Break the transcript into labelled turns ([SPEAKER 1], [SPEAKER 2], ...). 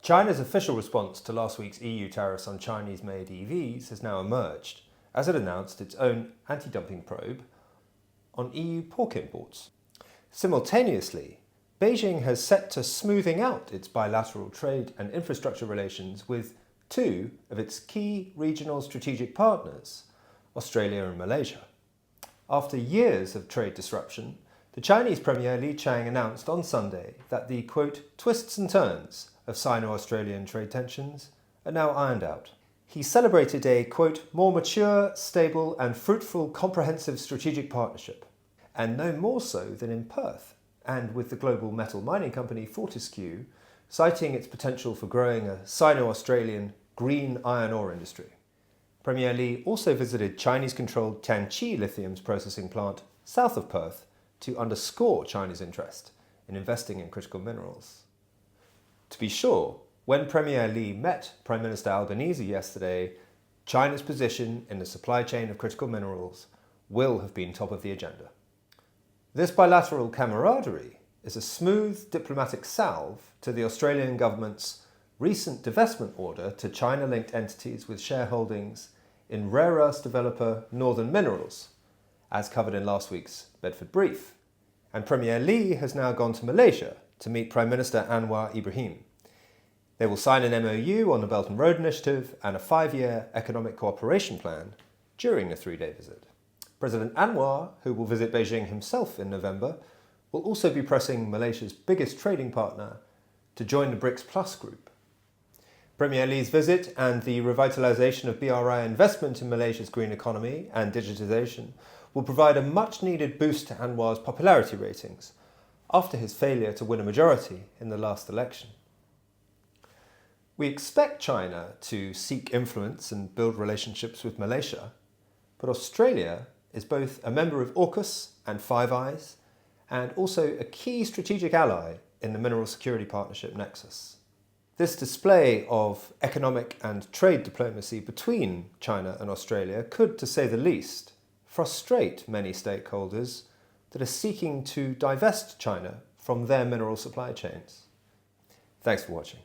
[SPEAKER 1] China's official response to last week's EU tariffs on Chinese-made EVs has now emerged, as it announced its own anti-dumping probe on EU pork imports. Simultaneously, Beijing has set to smoothing out its bilateral trade and infrastructure relations with two of its key regional strategic partners, Australia and Malaysia. After years of trade disruption, the Chinese Premier Li Qiang announced on Sunday that the, quote, twists and turns of Sino-Australian trade tensions are now ironed out. He celebrated a, quote, more mature, stable and fruitful comprehensive strategic partnership, and no more so than in Perth, and with the global metal mining company Fortescue, citing its potential for growing a Sino-Australian green iron ore industry. Premier Li also visited Chinese-controlled Tianqi lithium's processing plant south of Perth to underscore China's interest in investing in critical minerals. To be sure, when Premier Li met Prime Minister Albanese yesterday, China's position in the supply chain of critical minerals will have been top of the agenda. This bilateral camaraderie is a smooth diplomatic salve to the Australian government's recent divestment order to China-linked entities with shareholdings in rare earths developer Northern Minerals, as covered in last week's Bedford brief. And Premier Li has now gone to Malaysia to meet Prime Minister Anwar Ibrahim. They will sign an MOU on the Belt and Road Initiative and a 5-year economic cooperation plan during the 3-day visit. President Anwar, who will visit Beijing himself in November, will also be pressing Malaysia's biggest trading partner to join the BRICS Plus group. Premier Li's visit and the revitalisation of BRI investment in Malaysia's green economy and digitisation will provide a much-needed boost to Anwar's popularity ratings after his failure to win a majority in the last election. We expect China to seek influence and build relationships with Malaysia, but Australia is both a member of AUKUS and Five Eyes, and also a key strategic ally in the Mineral Security Partnership nexus. This display of economic and trade diplomacy between China and Australia could, to say the least, frustrate many stakeholders that are seeking to divest China from their mineral supply chains. Thanks for watching.